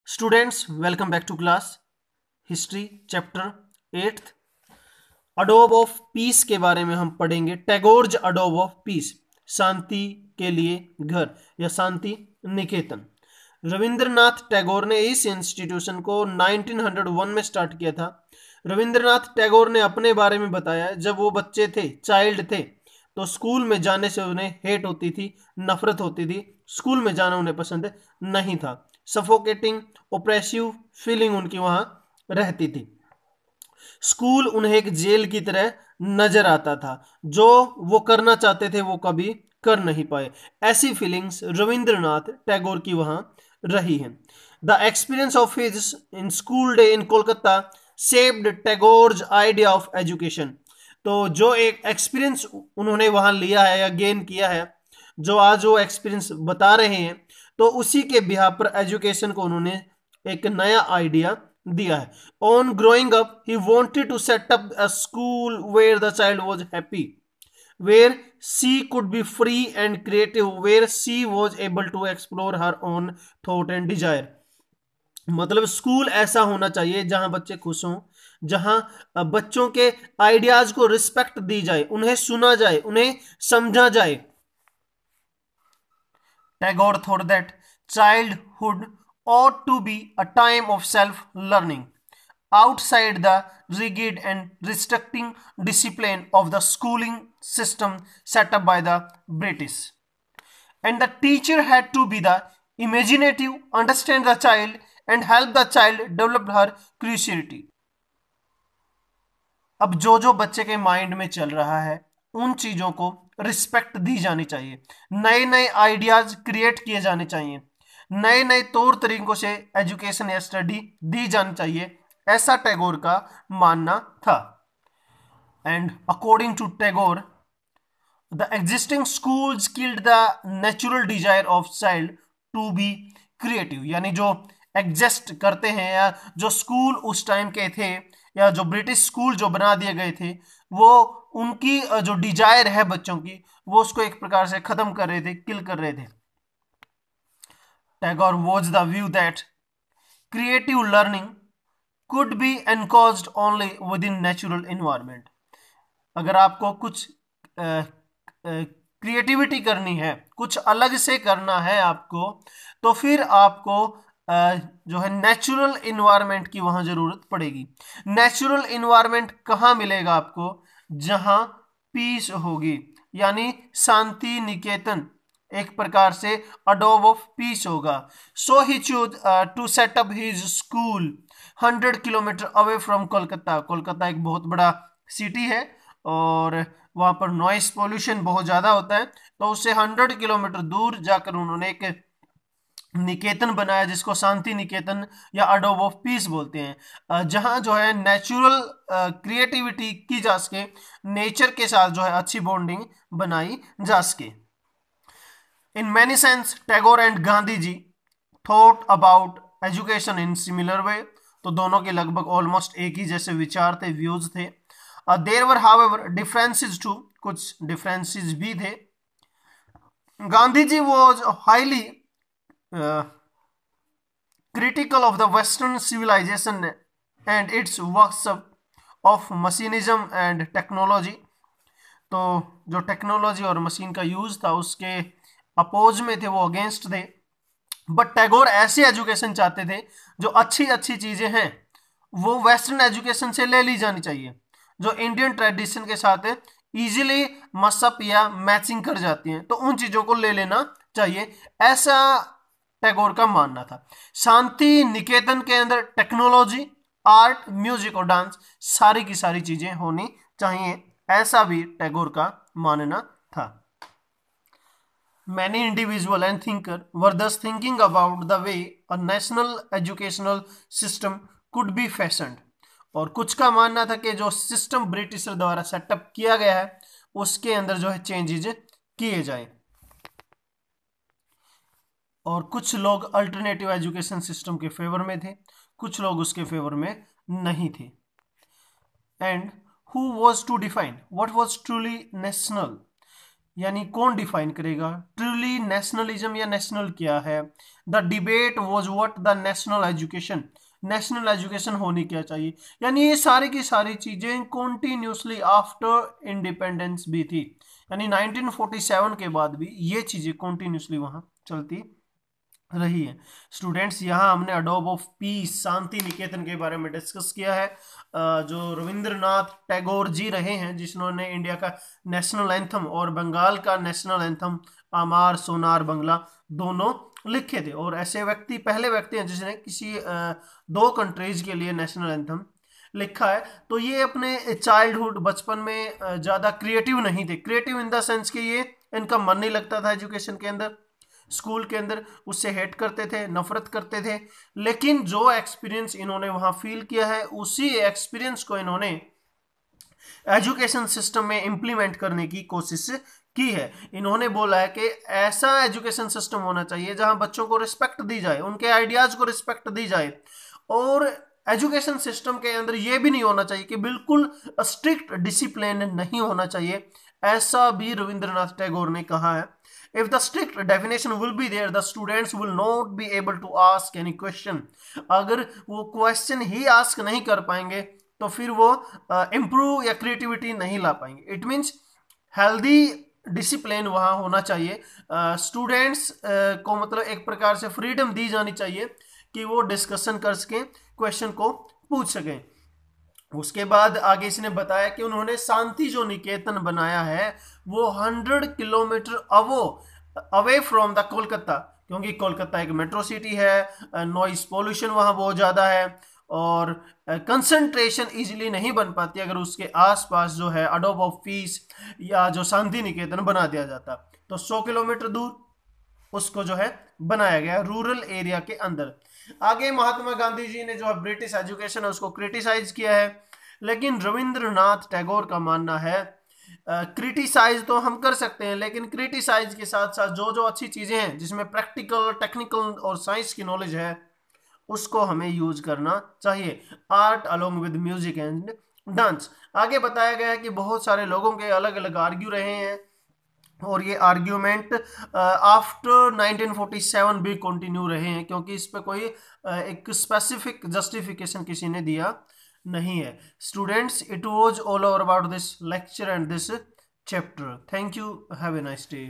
Students welcome back to class history chapter 8th अडोब of peace के बारे में हम पढ़ेंगे। टैगोर्स अडोब ऑफ पीस, शांति के लिए घर या शांति निकेतन। रविंद्रनाथ टैगोर ने इस इंस्टीट्यूशन को 1901 में स्टार्ट किया था। रविंद्रनाथ टैगोर ने अपने बारे में बताया, जब वो बच्चे थे, चाइल्ड थे, तो स्कूल में जाने से उन्हें हेट होती थी, नफरत होती थी। स्कूल में जाना उन्हें पसंद नहीं था। सफोकेटिंग ओप्रेसिव फीलिंग उनकी वहां रहती थी। स्कूल उन्हें एक जेल की तरह नजर आता था। जो वो करना चाहते थे वो कभी कर नहीं पाए। ऐसी फीलिंग्स रविंद्रनाथ टैगोर की वहां रही हैं। The experience of his in school day in Kolkata saved Tagore's idea of education. तो जो एक एक्सपीरियंस उन्होंने वहां लिया है या गेन किया है, जो आज वो एक्सपीरियंस बता रहे हैं, तो उसी के बिहार पर एजुकेशन को उन्होंने एक नया आइडिया दिया है। On growing up he wanted to set up a school where the child was happy, where she could be free and creative, where she was able to explore her own thought and desire। मतलब school ऐसा होना चाहिए जहां बच्चे खुश हों, जहां बच्चों के आइडियाज को रिस्पेक्ट दी जाए, उन्हें सुना जाए, उन्हें समझा जाए। Tagore thought that childhood ought to be a time of self-learning, outside the rigid and restricting discipline of the schooling system set up by the British. And the teacher had to be the imaginative, understand the child, and help the child develop her curiosity. अब जो बच्चे के mind में चल रहा है, उन चीजों को रिस्पेक्ट दी जानी चाहिए। नए नए आइडियाज क्रिएट किए जाने चाहिए। नए नए तौर तरीकों से एजुकेशन या स्टडी दी जानी चाहिए। ऐसा टैगोर का मानना था। And according to Tagore, the existing schools killed the natural desire of child to be creative. यानी जो एग्जिस्ट करते हैं या जो स्कूल उस टाइम के थे या जो ब्रिटिश स्कूल जो बना दिए गए थे, वो उनकी जो डिजायर है बच्चों की, वो उसको एक प्रकार से खत्म कर रहे थे, किल कर रहे थे। Tagore was the view that creative learning could be encoded only within natural environment. अगर आपको कुछ क्रिएटिविटी करनी है, कुछ अलग से करना है आपको, तो फिर आपको जो है नेचुरल इन्वायरमेंट की वहां जरूरत पड़ेगी। नेचुरल इन्वायरमेंट कहाँ मिलेगा आपको? जहां पीस होगी, यानी शांति निकेतन एक प्रकार से अडोब ऑफ पीस होगा। So he choose to set up his school 100 kilometre away from Kolkata. Kolkata एक बहुत बड़ा सिटी है और वहां पर नॉइस पोल्यूशन बहुत ज्यादा होता है, तो उससे 100 किलोमीटर दूर जाकर उन्होंने एक निकेतन बनाया, जिसको शांति निकेतन या अडोब ऑफ पीस बोलते हैं, जहां जो है नेचुरल क्रिएटिविटी की जा सके, नेचर के साथ जो है अच्छी बॉन्डिंग बनाई जा सके। In many sense Tagore and Gandhi ji thought about education in similar way. तो दोनों के लगभग ऑलमोस्ट एक ही जैसे विचार थे, व्यूज थे। There were however differences too, कुछ डिफरेंसेस भी थे। Gandhi ji was highly critical of the Western civilization and its worship of machinism and technology। तो जो टेक्नोलॉजी और मशीन का यूज था उसके अपोज में थे, वो अगेंस्ट थे। बट टैगोर ऐसी एजुकेशन चाहते थे जो अच्छी अच्छी चीजें हैं वो वेस्टर्न एजुकेशन से ले ली जानी चाहिए, जो इंडियन ट्रेडिशन के साथ इजीली मसअप या मैचिंग कर जाती हैं, तो उन चीजों को ले लेना चाहिए, ऐसा टैगोर का मानना था। शांति निकेतन के अंदर टेक्नोलॉजी, आर्ट, म्यूजिक और डांस सारी की सारी चीजें होनी चाहिए, ऐसा भी टैगोर का मानना था। Many individual and thinker were thus thinking about the way a national educational system could be fashioned। और कुछ का मानना था कि जो सिस्टम ब्रिटिशर द्वारा सेटअप किया गया है उसके अंदर जो है चेंजेज किए जाए। और कुछ लोग अल्टरनेटिव एजुकेशन सिस्टम के फेवर में थे, कुछ लोग उसके फेवर में नहीं थे। And who was to define what was truly national? यानी कौन डिफाइन करेगा? ट्रूली नेशनलिज्म या नेशनल क्या है? The debate was what the national education, national education होनी क्या चाहिए। यानी ये सारी की सारी चीजें कॉन्टिन्यूसली आफ्टर इंडिपेंडेंस भी थी, यानी 1947 के बाद भी ये चीजें कॉन्टिन्यूसली वहां चलती रही है। स्टूडेंट्स, यहाँ हमने Adobe of peace, Shanti Niketan के बारे में डिस्कस किया है। जो रविंद्रनाथ टैगोर जी रहे हैं, जिन्होंने इंडिया का नेशनल एंथम और बंगाल का नेशनल एंथम आमार सोनार बंगला दोनों लिखे थे, और ऐसे व्यक्ति पहले व्यक्ति हैं जिसने किसी दो कंट्रीज के लिए नेशनल एंथम लिखा है। तो ये अपने चाइल्डहुड बचपन में ज़्यादा क्रिएटिव नहीं थे, क्रिएटिव इन द सेंस कि ये इनका मन नहीं लगता था एजुकेशन के अंदर, स्कूल के अंदर उससे हेट करते थे, नफरत करते थे। लेकिन जो एक्सपीरियंस इन्होंने वहां फील किया है, उसी एक्सपीरियंस को इन्होंने एजुकेशन सिस्टम में इंप्लीमेंट करने की कोशिश की है। इन्होंने बोला है कि ऐसा एजुकेशन सिस्टम होना चाहिए जहां बच्चों को रिस्पेक्ट दी जाए, उनके आइडियाज को रिस्पेक्ट दी जाए, और एजुकेशन सिस्टम के अंदर यह भी नहीं होना चाहिए कि बिल्कुल स्ट्रिक्ट डिसिप्लिन नहीं होना चाहिए। ऐसा भी रविंद्रनाथ टैगोर ने कहा है। If the strict definition will be there, the students will not be able to ask any question. अगर वो क्वेश्चन ही आस्क नहीं कर पाएंगे तो फिर वो इम्प्रूव या क्रिएटिविटी नहीं ला पाएंगे। इट मीन्स हेल्दी डिसिप्लिन वहाँ होना चाहिए। स्टूडेंट्स को मतलब एक प्रकार से फ्रीडम दी जानी चाहिए कि वो डिस्कशन कर सकें, क्वेश्चन को पूछ सकें। उसके बाद आगे इसने बताया कि उन्होंने शांति जो निकेतन बनाया है वो 100 kilometre away from the Kolkata, क्योंकि कोलकाता एक मेट्रो सिटी है, नॉइस पोल्यूशन वहाँ बहुत ज़्यादा है, और कंसंट्रेशन इजीली नहीं बन पाती अगर उसके आसपास जो है अडोब ऑफ पीस या जो शांति निकेतन बना दिया जाता। तो 100 किलोमीटर दूर उसको जो है बनाया गया रूरल एरिया के अंदर। आगे महात्मा गांधी जी ने जो है ब्रिटिश एजुकेशन है उसको क्रिटिसाइज किया है, लेकिन रविंद्रनाथ टैगोर का मानना है क्रिटिसाइज तो हम कर सकते हैं, लेकिन क्रिटिसाइज के साथ साथ जो जो अच्छी चीजें हैं जिसमें प्रैक्टिकल, टेक्निकल और साइंस की नॉलेज है उसको हमें यूज करना चाहिए। Art along with music and dance. आगे बताया गया है कि बहुत सारे लोगों के अलग अलग आर्ग्यू रहे हैं, और ये आर्ग्यूमेंट आफ्टर 1947 भी कंटिन्यू रहे हैं, क्योंकि इस पे कोई एक स्पेसिफिक जस्टिफिकेशन किसी ने दिया नहीं है। Students, it was all over about this lecture and this chapter. Thank you, have a nice day.